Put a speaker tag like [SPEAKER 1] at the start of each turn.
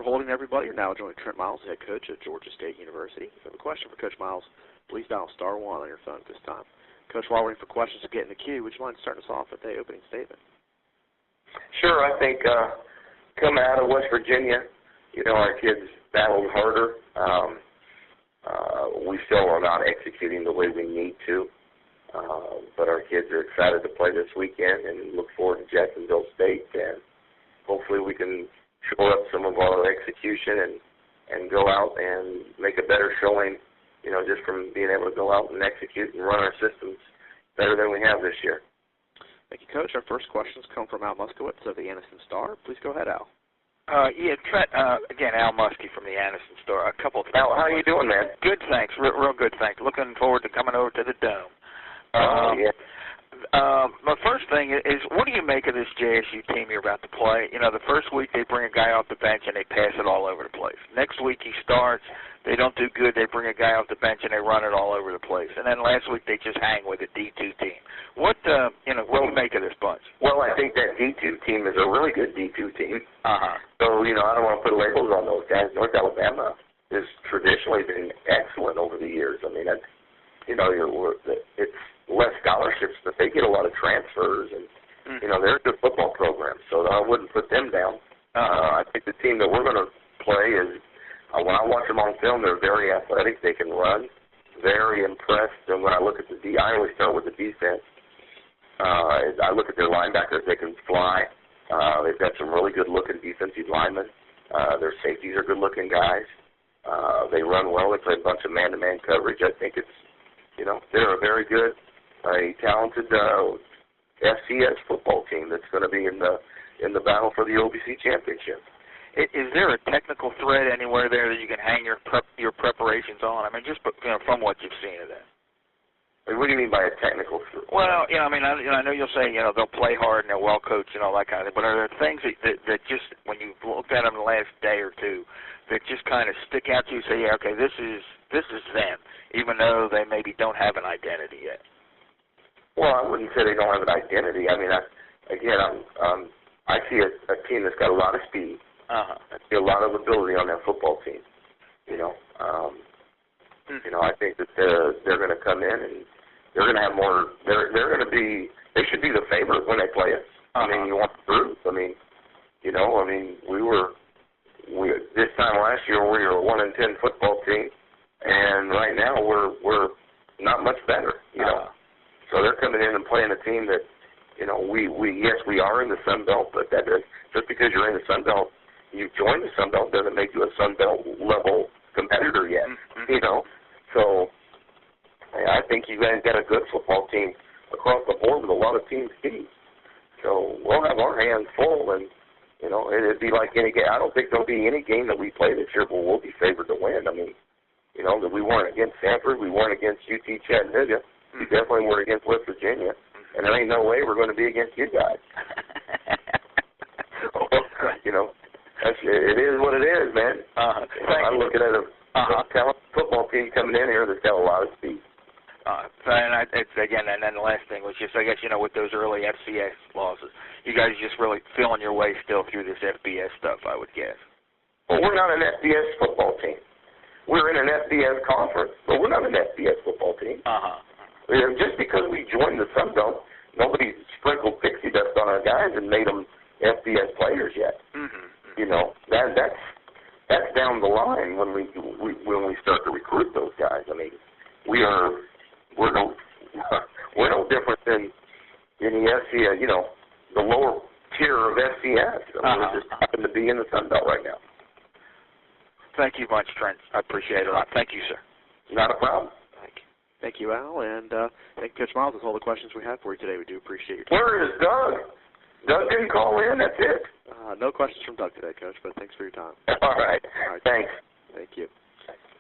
[SPEAKER 1] for holding, everybody. You're now joining Trent Miles, head coach at Georgia State University. If you have a question for Coach Miles, please dial *1 on your phone at this time. Coach, while we're waiting for questions to get in the queue, would you mind starting us off with the opening statement?
[SPEAKER 2] Sure. I think coming out of West Virginia, our kids battled harder. We still are not executing the way we need to, but our kids are excited to play this weekend and look forward to Jacksonville State, and hopefully we can shore up some of our execution and go out and make a better showing, just from being able to go out and execute and run our systems better than we have this year.
[SPEAKER 1] Thank you, Coach. Our first questions come from Al Muskowitz of the Anniston Star. Please go ahead, Al.
[SPEAKER 3] Trent, again, Al Muskie from the Anniston Star. A couple of things.
[SPEAKER 2] Al, how are you doing, man?
[SPEAKER 3] Good, thanks. Real good, thanks. Looking forward to coming over to the Dome.
[SPEAKER 2] Yeah.
[SPEAKER 3] My first thing is, what do you make of this JSU team you're about to play? The first week they bring a guy off the bench and they pass it all over the place. Next week he starts, they don't do good, they bring a guy off the bench and they run it all over the place. And then last week they just hang with a D2 team. What do you make of this bunch?
[SPEAKER 2] Well, I think that D2 team is a really good D2 team. So, I don't want to put labels on those guys. North Alabama has traditionally been excellent over the years. I mean, it's less scholarships, but they get a lot of transfers, and they're a good football program, so I wouldn't put them down. I think the team that we're going to play is, when I watch them on film, they're very athletic. They can run. Very impressed. And when I look at I always start with the defense. I look at their linebackers. They can fly. They've got some really good-looking defensive linemen. Their safeties are good-looking guys. They run well. They play a bunch of man-to-man coverage. I think it's, they're a very good, a talented FCS football team that's going to be in the battle for the OBC championship.
[SPEAKER 3] Is there a technical thread anywhere there that you can hang your preparations on? I mean, just from what you've seen of that.
[SPEAKER 2] What do you mean by a technical thread?
[SPEAKER 3] Well, I know you'll say they'll play hard and they're well coached and all that kind of thing. But are there things that just, when you looked at them the last day or two, that just kind of stick out to you? Say, yeah, okay, this is them, even though they maybe don't have an identity yet.
[SPEAKER 2] Well, I wouldn't say they don't have an identity. I mean, I see a team that's got a lot of speed. I see a lot of ability on that football team. I think that they're going to come in and they're going to have more. They're going to be. They should be the favorite when they play us. I mean, you want the truth. I mean, we this time last year we were a 1-10 football team, and right now we're not much better. So they're coming in and playing a team that, we are in the Sun Belt, but that is, just because you're in the Sun Belt, you've joined the Sun Belt doesn't make you a Sun Belt level competitor yet. So I think you guys got a good football team across the board with a lot of teams teams. So we'll have our hands full, and it'd be like any game. I don't think there'll be any game that we play this year where we'll be favored to win. I mean, that we weren't against Stanford, we weren't against UT Chattanooga, we definitely weren't against West Virginia, and there ain't no way we're going to be against you guys. It is what it is, man. I'm looking at a talented football team coming in here that's got a lot of speed.
[SPEAKER 3] And then the last thing was just, I guess, with those early FCS losses, you guys just really feeling your way still through this FBS stuff, I would guess.
[SPEAKER 2] Well, we're not an FBS football team. We're in an FBS conference, but we're not an FBS football team. Just because we joined the Sun Belt, nobody sprinkled pixie dust on our guys and made them FBS players yet. That's down the line when we start to recruit those guys. I mean, we're no different than in the FCS, the lower tier of FCS. I mean, we just happen to be in the Sun Belt right now.
[SPEAKER 3] Thank you much, Trent. I appreciate it a lot. Thank you, sir.
[SPEAKER 2] Not a problem.
[SPEAKER 1] Thank you, Al, and thank you, Coach Miles. That's all the questions we have for you today. We do appreciate your time.
[SPEAKER 2] Where is Doug? Doug didn't call in. That's it.
[SPEAKER 1] No questions from Doug today, Coach, but thanks for your time.
[SPEAKER 2] All right. Thanks.
[SPEAKER 1] Thank you.